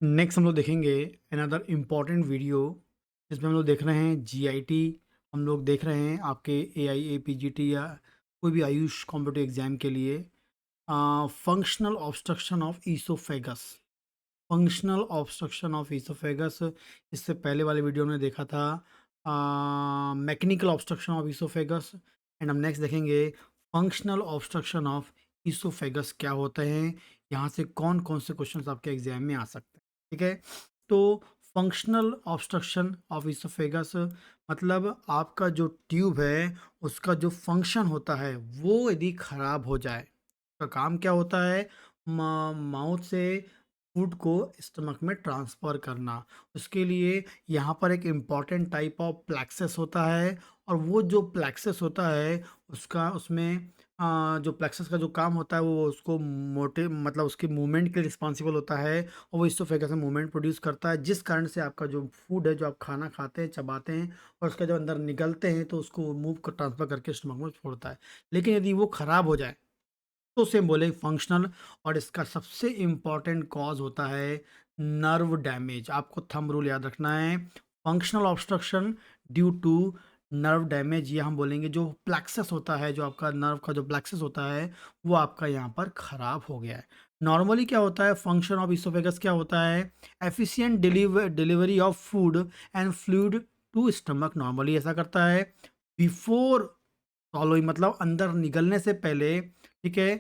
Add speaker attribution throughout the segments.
Speaker 1: Next हम लोग देखेंगे अनदर इम्पॉर्टेंट वीडियो जिसमें हम लोग देख रहे हैं जीआईटी। हम लोग देख रहे हैं आपके एआई एपीजीटी या कोई भी आयुष कॉम्पिटिटिव एग्जाम के लिए functional obstruction of oesophagus. Functional obstruction of oesophagus, इससे पहले वाले वीडियो में देखा था mechanical obstruction of oesophagus. And हम नेक्स्ट देखेंगे फंक्शनल ऑब्स्ट्रक्शन ऑफ ईसोफेगस क्या होते हैं, यहाँ से कौन कौन से क्वेश्चन आपके एग्जाम में आ सकते हैं। ठीक है, तो फंक्शनल ऑब्स्ट्रक्शन ऑफ ईसोफेगस मतलब आपका जो ट्यूब है उसका जो फंक्शन होता है वो यदि खराब हो जाए, का काम क्या होता है, माउथ से फूड को स्टमक में ट्रांसफ़र करना। उसके लिए यहाँ पर एक इम्पॉर्टेंट टाइप ऑफ प्लेक्सस होता है, और वो जो प्लेक्सस होता है उसका उसमें जो प्लेक्सस का जो काम होता है वो उसको मोटे मतलब उसके मूवमेंट के लिए रिस्पॉन्सिबल होता है, और वो इसोफेगस में मूवमेंट प्रोड्यूस करता है, जिस कारण से आपका जो फूड है, जो आप खाना खाते हैं, चबाते हैं और उसका जो अंदर निगलते हैं तो उसको मूव कर ट्रांसफ़र करके स्टमक में छोड़ता है। लेकिन यदि वो ख़राब हो जाए तो उसे हम बोले फंक्शनल, और इसका सबसे इम्पॉर्टेंट कॉज होता है नर्व डैमेज। आपको थंब रूल याद रखना है, functional obstruction due to nerve damage, ये हम बोलेंगे जो प्लेक्सस होता है, जो आपका नर्व का जो प्लेक्सस होता है वो आपका यहाँ पर खराब हो गया है। नॉर्मली क्या होता है, फंक्शन ऑफ इसोफेगस क्या होता है, efficient delivery of food and fluid to stomach. Normally ऐसा करता है बिफोर सॉलोइंग, मतलब अंदर निगलने से पहले। ठीक है,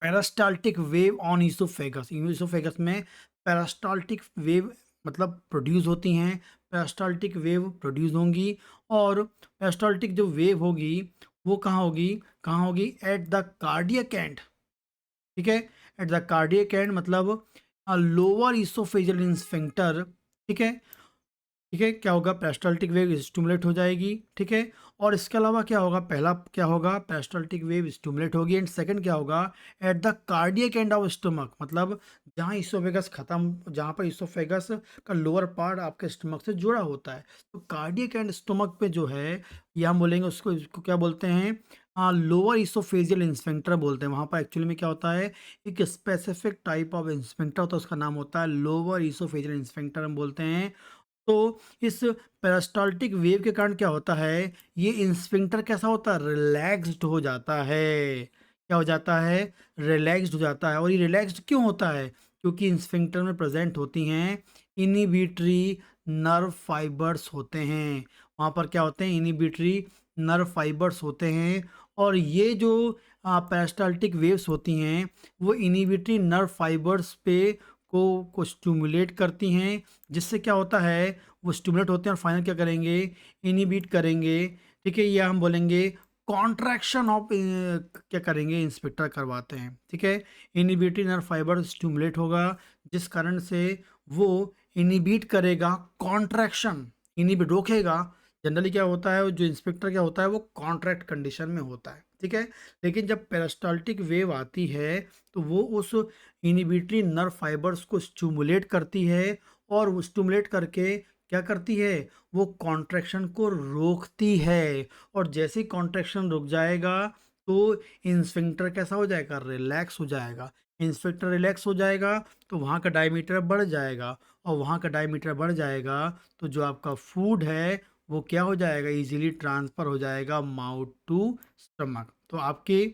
Speaker 1: peristaltic wave on oesophagus, oesophagus में पेरास्टाल्टिक वेव मतलब प्रोड्यूस होती हैं, पेरास्टाल्टिक वेव प्रोड्यूस होंगी, और पेरास्टाल्टिक जो वेव होगी वो कहाँ होगी, एट द कार्डियक एंड। ठीक है, एट द कार्डियक एंड मतलब लोअर ईसोफेजियल स्फिंक्टर। ठीक है, ठीक है, क्या होगा, पेरिस्टाल्टिक वेव स्टिमुलेट हो जाएगी। ठीक है, और इसके अलावा क्या होगा, पहला क्या होगा, पेरिस्टाल्टिक वेव स्टिमुलेट होगी, एंड सेकंड क्या होगा, at the cardiac end of stomach, मतलब जहाँ इसोफेगस खत्म, जहाँ पर इसोफेगस का लोअर पार्ट आपके स्टमक से जुड़ा होता है, तो कार्डियक एंड स्टमक पे जो है, ये हम बोलेंगे उसको, इसको क्या बोलते हैं, लोअर इसोफेजियल इंस्फिंक्टर बोलते हैं। वहाँ पर एक्चुअली में क्या होता है, एक स्पेसिफिक टाइप ऑफ इंस्फिंक्टर होता है, उसका नाम होता है लोअर इसोफेजियल इंस्फिंक्टर हम बोलते हैं। तो इस पेरिस्टाल्टिक वेव के कारण क्या होता है, ये स्फिंक्टर कैसा होता है, रिलैक्स्ड हो जाता है। क्या हो जाता है, रिलैक्स्ड हो जाता है। और ये रिलैक्स्ड क्यों होता है, क्योंकि स्फिंक्टर में प्रेजेंट होती हैं इनिबिटरी नर्व फाइबर्स होते हैं। वहाँ पर क्या होते हैं, इनिबिटरी नर्व फाइबर्स होते हैं, और ये जो पेरिस्टाल्टिक वेव्स होती हैं वो इनिबिटरी नर्व फाइबर्स पे को स्टिमुलेट करती हैं, जिससे क्या होता है, वो स्टिमुलेट होते हैं और फाइनल क्या करेंगे, इनिबिट करेंगे। ठीक है, या हम बोलेंगे कॉन्ट्रैक्शन ऑफ क्या करेंगे, इंस्पेक्टर करवाते हैं। ठीक है, इनिबिटरी नर्व फाइबर स्टिमुलेट होगा, जिस कारण से वो इनिबिट करेगा कॉन्ट्रैक्शन, इनिबिट रोकेगा। जनरली क्या होता है, जो इंस्पेक्टर क्या होता है वो कॉन्ट्रैक्ट कंडीशन में होता है। ठीक है, लेकिन जब पेरिस्टाल्टिक वेव आती है तो वो उस इनिबिटरी नर्व फाइबर्स को स्टिमुलेट करती है, और वो स्टिमुलेट करके क्या करती है, वो कॉन्ट्रैक्शन को रोकती है। और जैसे ही कॉन्ट्रैक्शन रुक जाएगा तो इंस्फिंक्टर कैसा हो जाएगा, रिलैक्स हो जाएगा। इंस्फिंक्टर रिलैक्स हो जाएगा तो वहाँ का डायमीटर बढ़ जाएगा, और वहाँ का डायमीटर बढ़ जाएगा तो जो आपका फूड है वो क्या हो जाएगा, इजीली ट्रांसफ़र हो जाएगा माउथ टू स्टमक। तो आपके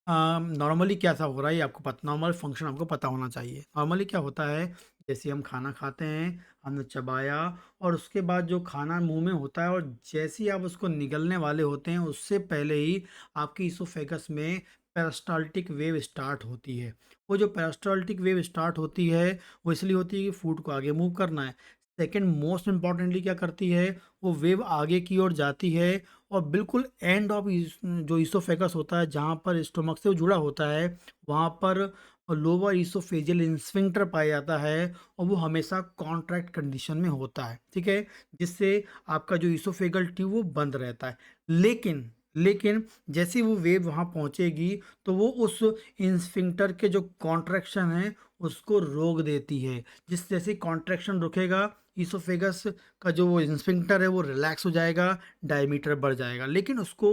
Speaker 1: नॉर्मली कैसा हो रहा है ये आपको पता, नॉर्मल फंक्शन आपको पता होना चाहिए। नॉर्मली क्या होता है, जैसे हम खाना खाते हैं, हमने चबाया और उसके बाद जो खाना मुंह में होता है, और जैसे ही आप उसको निगलने वाले होते हैं उससे पहले ही आपकी इसोफेगस में पेरिस्टाल्टिक वेव स्टार्ट होती है। वो जो पेरिस्टाल्टिक वेव स्टार्ट होती है वो इसलिए होती है कि फूड को आगे मूव करना है। सेकंड मोस्ट इम्पॉर्टेंटली क्या करती है, वो वेव आगे की ओर जाती है, और बिल्कुल एंड ऑफ जो ईसोफेगस होता है, जहाँ पर स्टोमक से वो जुड़ा होता है, वहाँ पर लोअर ईसोफेजियल स्फिंक्टर पाया जाता है, और वो हमेशा कॉन्ट्रैक्ट कंडीशन में होता है। ठीक है, जिससे आपका जो ईसोफेगल ट्यूब वो बंद रहता है। लेकिन लेकिन जैसे वो वेव वहाँ पहुँचेगी तो वो उस स्फिंक्टर के जो कॉन्ट्रैक्शन है उसको रोक देती है। जिस जैसे कॉन्ट्रैक्शन रुकेगा, ईसोफेगस का जो वो स्फिंक्टर है वो रिलैक्स हो जाएगा, डायमीटर बढ़ जाएगा। लेकिन उसको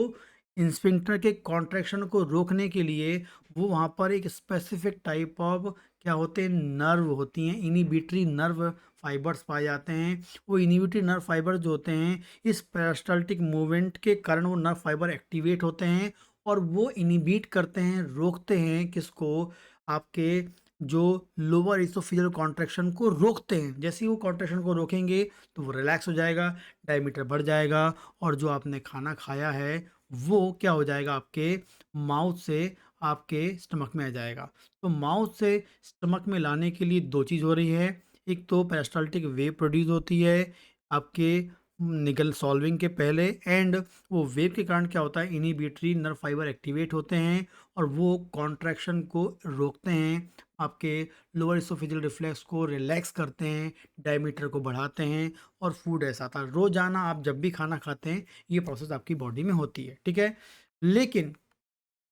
Speaker 1: स्फिंक्टर के कॉन्ट्रैक्शन को रोकने के लिए वो वहाँ पर एक स्पेसिफिक टाइप ऑफ क्या होते हैं, नर्व होती हैं, इनिबिटरी नर्व फाइबर्स पाए जाते हैं। वो इनिबिटरी नर्व फाइबर जो होते हैं, इस पेरिस्टाल्टिक मूवमेंट के कारण वो नर्व फाइबर एक्टिवेट होते हैं और वो इनिबिट करते हैं, रोकते हैं किसको, आपके जो लोअर इसोफिजियल कॉन्ट्रैक्शन को रोकते हैं। जैसे ही वो कॉन्ट्रैक्शन को रोकेंगे तो वो रिलैक्स हो जाएगा, डायमीटर बढ़ जाएगा और जो आपने खाना खाया है वो क्या हो जाएगा, आपके माउथ से आपके स्टमक में आ जाएगा। तो माउथ से स्टमक में लाने के लिए दो चीज़ हो रही है, एक तो पेरिस्टाल्टिक वेव प्रोड्यूस होती है आपके निगल सॉल्विंग के पहले, एंड वो वेव के कारण क्या होता है, इनिबिटरी नर्व फाइबर एक्टिवेट होते हैं और वो कॉन्ट्रैक्शन को रोकते हैं, आपके लोअर इसोफेजियल रिफ्लेक्स को रिलैक्स करते हैं, डायमीटर को बढ़ाते हैं और फूड ऐसा था। रोजाना आप जब भी खाना खाते हैं ये प्रोसेस आपकी बॉडी में होती है, ठीक है। लेकिन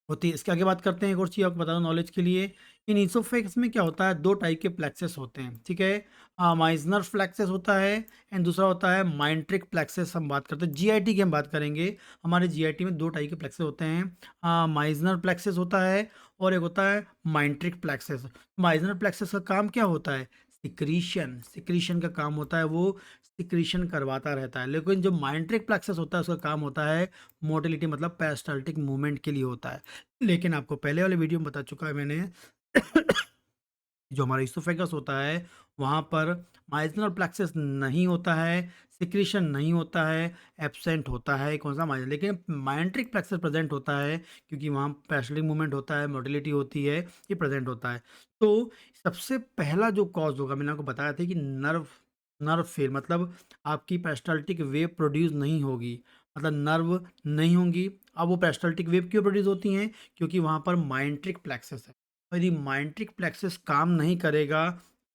Speaker 1: होती है, इसके आगे बात करते हैं। एक और चीज़ आपको बता दूं नॉलेज के लिए, इन इसोफेगस में क्या होता है, दो टाइप के प्लेक्सेस होते हैं, ठीक है। माइजनर प्लेक्सेस होता है एंड दूसरा होता है माइंट्रिक प्लेक्सेस। हम बात करते हैं जीआईटी की, हम बात करेंगे। हमारे जीआईटी में दो टाइप के प्लेक्सेस होते हैं, माइजनर प्लेक्सेस होता है और एक होता है माइंट्रिक प्लेक्सेस। माइजनर प्लेक्सेस का काम क्या होता है, सिक्रीशन, सिक्रीशन का काम होता है, वो सिक्रीशन करवाता रहता है। लेकिन जो माइंट्रिक प्लेक्सस होता है उसका काम होता है मोटिलिटी, मतलब पेरिस्टाल्टिक मूवमेंट के लिए होता है। लेकिन आपको पहले वाले वीडियो में बता चुका है मैंने जो हमारा इसोफेगस होता है वहाँ पर माइजनर प्लेक्सस नहीं होता है, सिक्रीशन नहीं होता है, एब्सेंट होता है कौन सा माइजनर, लेकिन माइंट्रिक प्लेक्सस प्रेजेंट होता है क्योंकि वहाँ पेरिस्टाल्टिक मूवमेंट होता है, मोटिलिटी होती है, ये प्रेजेंट होता है। तो सबसे पहला जो कॉज होगा, मैंने आपको बताया था कि नर्व नर्व फेल, मतलब आपकी पेरिस्टाल्टिक वेव प्रोड्यूस नहीं होगी, मतलब नर्व नहीं होंगी। अब वो पेरिस्टाल्टिक वेव क्यों प्रोड्यूस होती हैं, क्योंकि वहाँ पर माइंट्रिक प्लेक्सस है। और यदि माइंट्रिक प्लेक्सस काम नहीं करेगा,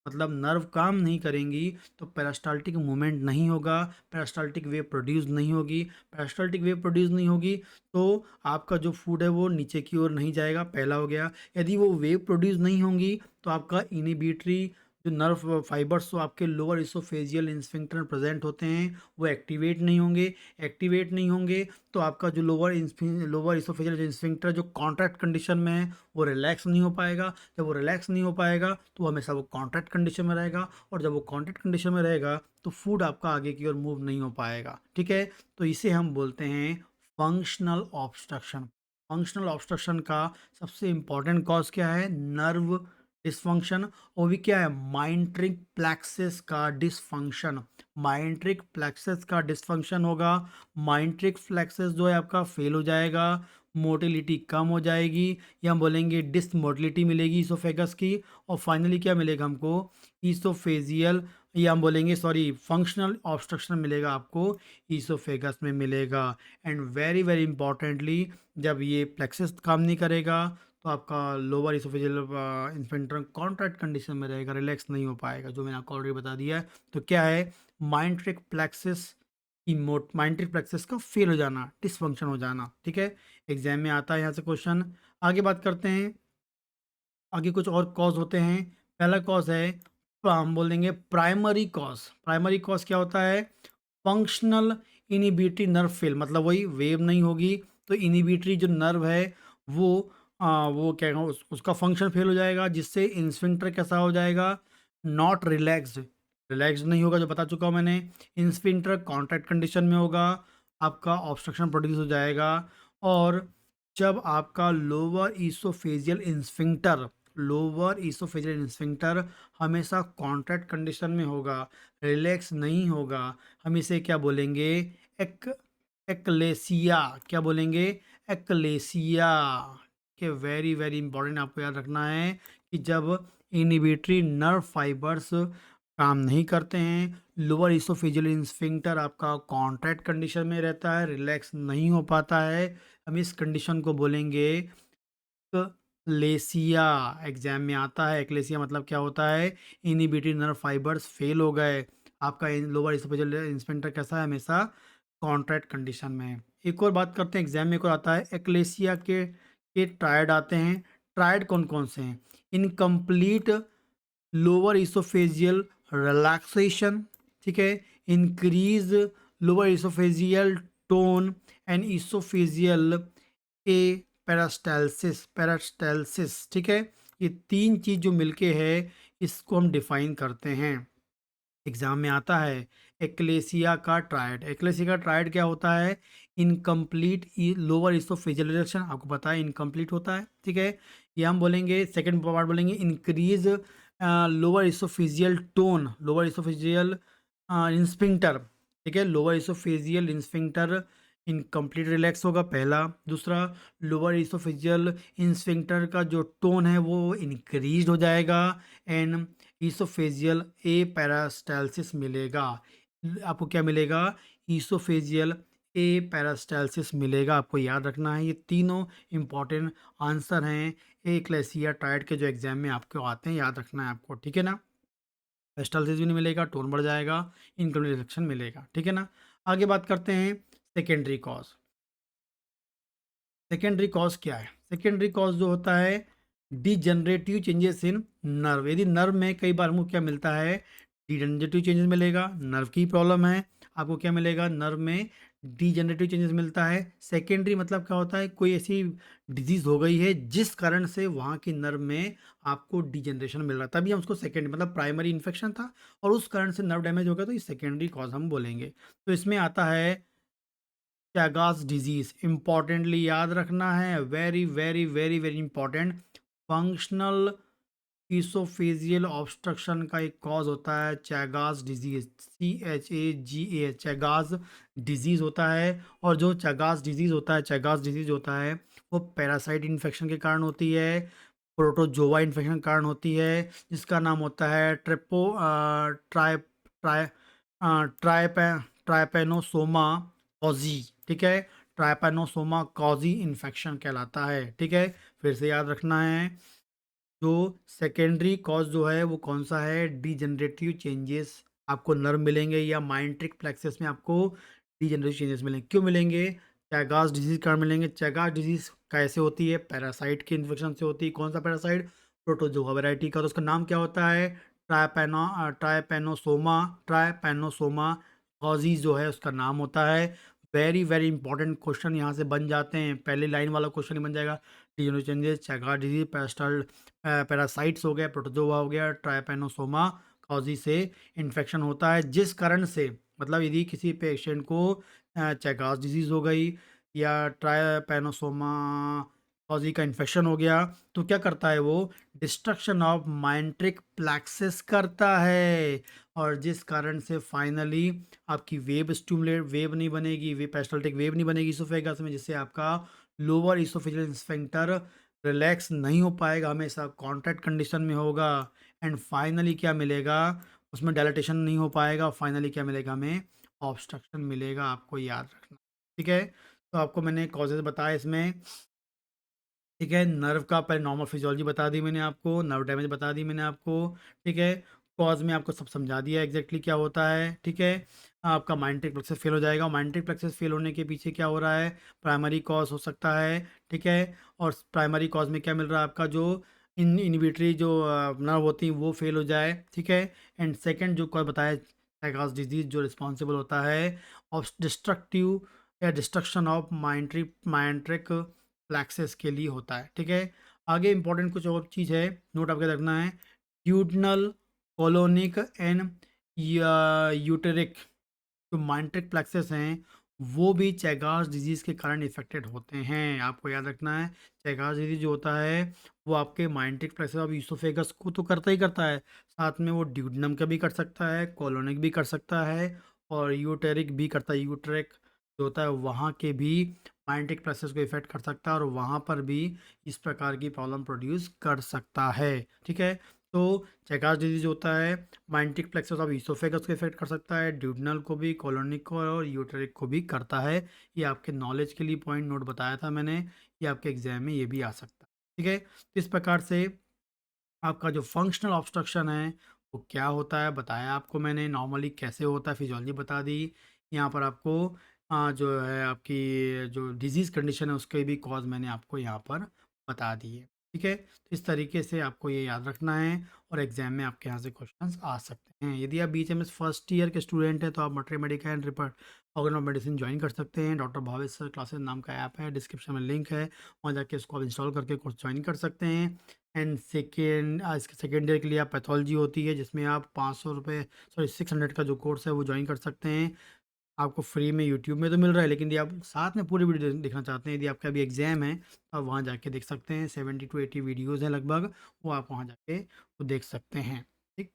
Speaker 1: मतलब नर्व काम नहीं करेंगी, तो पेरिस्टाल्टिक मूवमेंट नहीं होगा, पेरिस्टाल्टिक वेव प्रोड्यूस नहीं होगी। पेरिस्टाल्टिक वेव प्रोड्यूस नहीं होगी तो आपका जो फूड है वो नीचे की ओर नहीं जाएगा, पहला हो गया। यदि वो वेव प्रोड्यूस नहीं होंगी तो आपका इनिबिटरी जो नर्व फाइबर्स तो आपके लोअर इसोफेजियल स्फिंक्टर में प्रेजेंट होते हैं वो एक्टिवेट नहीं होंगे। एक्टिवेट नहीं होंगे तो आपका जो लोअर इसोफेजियल स्फिंक्टर जो कॉन्ट्रैक्ट कंडीशन में है वो रिलैक्स नहीं हो पाएगा। जब वो रिलैक्स नहीं हो पाएगा तो हमेशा वो कॉन्ट्रैक्ट कंडीशन में रहेगा, और जब वो कॉन्ट्रैक्ट कंडीशन में रहेगा तो फूड आपका आगे की ओर मूव नहीं हो पाएगा, ठीक है। तो इसे हम बोलते हैं फंक्शनल ऑब्स्ट्रक्शन। फंक्शनल ऑब्स्ट्रक्शन का सबसे इंपॉर्टेंट कॉज क्या है, नर्व डिसफंक्शन। और भी क्या है, माइंट्रिक प्लेक्सस का डिसफंक्शन। माइंट्रिक प्लेक्सस का डिसफंक्शन होगा, माइंट्रिक प्लेक्सस जो है आपका फेल हो जाएगा, मोटिलिटी कम हो जाएगी, या हम बोलेंगे डिसमोटिलिटी मिलेगी इसोफेगस की। और फाइनली क्या मिलेगा हमको, इसोफेजियल, या हम बोलेंगे सॉरी फंक्शनल ऑब्स्ट्रक्शन मिलेगा आपको, इसोफेगस में मिलेगा। एंड वेरी वेरी इंपॉर्टेंटली, जब ये प्लेक्सस काम नहीं करेगा तो आपका lower oesophageal sphincter contract condition में रहेगा, रिलैक्स नहीं हो पाएगा, जो मैंने आपको ऑलरेडी बता दिया है। तो क्या है, माइंट्रिक प्लेक्सस माइंट्रिक प्लेक्सस का फेल हो जाना, डिसफंक्शन हो जाना, ठीक है। एग्जाम में आता है यहाँ से क्वेश्चन। आगे बात करते हैं, आगे कुछ और कॉज होते हैं। पहला कॉज है, हम बोल देंगे प्राइमरी कॉज। प्राइमरी कॉज क्या होता है, फंक्शनल इनिबिटरी नर्व फेल, मतलब वही वेव नहीं होगी तो इनिबिटरी जो नर्व है वो वो क्या कहूँ उसका फंक्शन फेल हो जाएगा, जिससे इंस्फिंक्टर कैसा हो जाएगा, नॉट रिलैक्स्ड, रिलैक्स्ड नहीं होगा, जो बता चुका हूँ मैंने। इंस्फिंक्टर कॉन्ट्रैक्ट कंडीशन में होगा, आपका ऑब्स्ट्रक्शन प्रोड्यूस हो जाएगा। और जब आपका लोअर इसोफेजियल इंस्फिंक्टर हमेशा कॉन्ट्रैक्ट कंडीशन में होगा, रिलैक्स नहीं होगा, हम इसे क्या बोलेंगे, एक एक्लेसिया, क्या बोलेंगे, एक्लेसिया। के वेरी वेरी इंपॉर्टेंट आपको याद रखना है कि जब इनिबिटरी नर्व फाइबर्स काम नहीं करते हैं, लोअर इसोफेजियल स्फिंक्टर आपका कॉन्ट्रैक्ट कंडीशन में रहता है, रिलैक्स नहीं हो पाता है, हम इस कंडीशन को बोलेंगे एक्लेसिया। एग्जाम में आता है एक्लेसिया मतलब क्या होता है, इनिबिटरी नर्व फाइबर्स फेल हो गए, आपका लोअर इसोफेजियल स्फिंक्टर कैसा है, हमेशा कॉन्ट्रैक्ट कंडीशन में है। एक और बात करते हैं, एग्जाम में एक और आता है एक्लेसिया के ट्रायड आते हैं। ट्रायड कौन कौन से हैं, इनकम्प्लीट लोअर इसोफेजियल रिलैक्सेशन, ठीक है, increase lower oesophageal tone and oesophageal aperistalsis, ठीक है। ये 3 चीज़ जो मिलके है, इसको हम डिफाइन करते हैं। एग्जाम में आता है एक्लेसिया का ट्रायड। एक्लेसिया का ट्रायड क्या होता है? इनकम्प्लीट लोअर इसोफेजियल रिडक्शन, आपको पता है इनकम्प्लीट होता है, ठीक है। ये हम बोलेंगे, सेकंड पार्ट बोलेंगे increase lower oesophageal tone, lower oesophageal sphincter, ठीक है। Lower oesophageal sphincter incomplete relax होगा, पहला। दूसरा, लोअर इसोफेजियल इंस्फिंक्टर का जो टोन है वो इंक्रीज हो जाएगा, एंड ईसोफेजियल ए पेरास्टाल्सिस मिलेगा। आपको क्या मिलेगा? ईसोफेजियल ए पेरास्टाल्सिस मिलेगा। आपको याद रखना है, ये तीनों इंपॉर्टेंट आंसर हैं एक्लेसिया ट्रायड के जो एग्जाम में आपको आते हैं, याद रखना है आपको, ठीक है ना। पेरास्टाल्सिस भी नहीं मिलेगा, टोन बढ़ जाएगा, इनकम्प्लीट रिडक्शन मिलेगा, ठीक है ना। आगे बात करते हैं सेकेंडरी कॉज। सेकेंडरी कॉज क्या है? सेकेंडरी कॉज जो होता है डिजनरेटिव चेंजेस इन नर्व। यदि नर्व में कई बार हमको क्या मिलता है? डिजनरेटिव चेंजेस मिलेगा, नर्व की प्रॉब्लम है, आपको क्या मिलेगा? नर्व में डिजनरेटिव चेंजेस मिलता है। सेकेंडरी मतलब क्या होता है? कोई ऐसी डिजीज हो गई है जिस कारण से वहाँ की नर्व में आपको डिजनरेशन मिल रहा है, तभी हम उसको सेकेंडरी, मतलब प्राइमरी इन्फेक्शन था और उस कारण से नर्व डैमेज हो गया, तो ये सेकेंडरी कॉज हम बोलेंगे। तो इसमें आता है चैगास डिजीज, इंपॉर्टेंटली याद रखना है, very very very very important. Functional oesophageal obstruction का एक कॉज होता है चैगास डिजीज, CHAGA, चैगास डिजीज होता है। और जो चैगास डिजीज होता है, चैगास डिजीज होता है वो पैरासाइट इन्फेक्शन के कारण होती है, प्रोटोजोआ इन्फेक्शन के कारण होती है, जिसका नाम होता है ट्राई ट्राई ट्राइपे ट्राइपेनोसोमा कॉजी, ठीक है। ट्राइपेनोसोमा कॉजी इन्फेक्शन कहलाता है, ठीक है। फिर से याद रखना है, जो सेकेंडरी कॉज जो है वो कौन सा है? डिजनरेटिव चेंजेस आपको नर्व मिलेंगे या माइंट्रिक प्लेक्सस में आपको डिजनरेटिव चेंजेस मिलेंगे। क्यों मिलेंगे? चैगास डिजीज कारण मिलेंगे। चैगास डिजीज कैसे होती है? पैरासाइट के इन्फेक्शन से होती है। कौन सा पैरासाइट? प्रोटोजोआ वैरायटी का। तो उसका नाम क्या होता है? ट्राइपेनोसोमा, ट्राइपेनोसोमा कॉजीज जो है उसका नाम होता है। वेरी वेरी इंपॉर्टेंट क्वेश्चन यहाँ से बन जाते हैं, पहले लाइन वाला क्वेश्चन ही बन जाएगा। डिजनरेटिव चेंजेस, चैगास डिजीज, पैरासाइट्स हो गया, प्रोटोजोआ हो गया, ट्राइपेनोसोमा कॉजी से इन्फेक्शन होता है, जिस कारण से, मतलब यदि किसी पेशेंट को चैगास डिजीज हो गई या ट्राइपेनोसोमा कॉजी का इन्फेक्शन हो गया, तो क्या करता है वो? डिस्ट्रक्शन ऑफ माइंट्रिक प्लेक्सस करता है, और जिस कारण से फाइनली आपकी वेव नहीं बनेगी, वे पेरिस्टाल्टिक वेव नहीं बनेगी इसोफेगस में, जिससे आपका लोअर इसोफेजियल स्फिंक्टर रिलैक्स नहीं हो पाएगा, हमेशा कॉन्ट्रैक्ट कंडीशन में होगा। एंड फाइनली क्या मिलेगा? उसमें डायलेटेशन नहीं हो पाएगा, फाइनली क्या मिलेगा हमें? ऑब्स्ट्रक्शन मिलेगा, आपको याद रखना, ठीक है। तो आपको मैंने कॉजेज बताया इसमें, ठीक है। नर्व का पहले नॉर्मल फिजियोलॉजी बता दी मैंने आपको, नर्व डैमेज बता दी मैंने आपको, ठीक है। कॉज में आपको सब समझा दिया एग्जैक्टली क्या होता है, ठीक है। आपका माइंट्रिक प्लेक्सस फेल हो जाएगा, माइंट्रिक प्लेक्सस फेल होने के पीछे क्या हो रहा है? प्राइमरी कॉज हो सकता है, ठीक है। और प्राइमरी कॉज में क्या मिल रहा है? आपका जो इनहिबिटरी जो नर्व होती हैं वो फेल हो जाए, ठीक है। एंड सेकेंड जो कॉज बताया, चैगास डिजीज, जो रिस्पॉन्सिबल होता है ऑफ डिस्ट्रक्टिव या डिस्ट्रक्शन ऑफ माइंट्रिक प्लेक्सस के लिए होता है, ठीक है। आगे इंपॉर्टेंट कुछ और चीज़ है, नोट आपके रखना है। ड्यूडनल, कोलोनिक एंड यूटेरिक जो माइंट्रिक प्लेक्सस हैं वो भी चैगास डिजीज़ के कारण इफेक्टेड होते हैं, आपको याद रखना है। चैगास डिजीज जो होता है वो आपके माइंट्रिक प्लेक्सस ऑफ ईसोफेगस को तो करता ही करता है, साथ में वो ड्यूडनम का भी कर सकता है, कोलोनिक भी कर सकता है, और यूटेरिक भी करता है। यूटेरिक जो होता है वहाँ के भी माइंट्रिक प्लेक्सस को इफेक्ट कर सकता है, और वहाँ पर भी इस प्रकार की प्रॉब्लम प्रोड्यूस कर सकता है, ठीक है। तो चैगास डिजीज होता है माइंट्रिक प्लेक्सस ऑफ ईसोफेगस को इफेक्ट कर सकता है, ड्यूडनल को भी, कोलोनिक को और यूटेरिक को भी करता है। ये आपके नॉलेज के लिए पॉइंट नोट बताया था मैंने, ये आपके एग्जाम में ये भी आ सकता है, ठीक है। तो इस प्रकार से आपका जो फंक्शनल ऑब्स्ट्रक्शन है वो क्या होता है बताया आपको मैंने, नॉर्मली कैसे होता है फिजियोलॉजी बता दी। यहाँ पर आपको जो है आपकी जो डिजीज़ कंडीशन है उसके भी कॉज मैंने आपको यहाँ पर बता दी है। ठीक है? तो इस तरीके से आपको ये याद रखना है और एग्ज़ाम में आपके यहाँ से क्वेश्चंस आ सकते हैं। यदि आप बीएचएमएस फर्स्ट ईयर के स्टूडेंट हैं, तो आप मटर Medica and organ of medicine join कर सकते हैं। डॉक्टर भावेश सर क्लासेस नाम का ऐप है, डिस्क्रिप्शन में लिंक है, वहाँ जाके इसको आप इंस्टॉल करके कोर्स ज्वाइन कर सकते हैं। एंड इसके सेकेंड ईयर के लिए आप पैथोलॉजी होती है, जिसमें आप ₹500 सॉरी 600 का जो कोर्स है वो ज्वाइन कर सकते हैं। आपको फ्री में यूट्यूब में तो मिल रहा है, लेकिन यदि आप साथ में पूरी वीडियो देखना चाहते हैं, यदि आपका अभी एग्ज़ाम है, तो आप वहाँ जाके देख सकते हैं। 70 टू 80 वीडियोज़ हैं लगभग, वो आप वहाँ जाके वो देख सकते हैं। ठीक?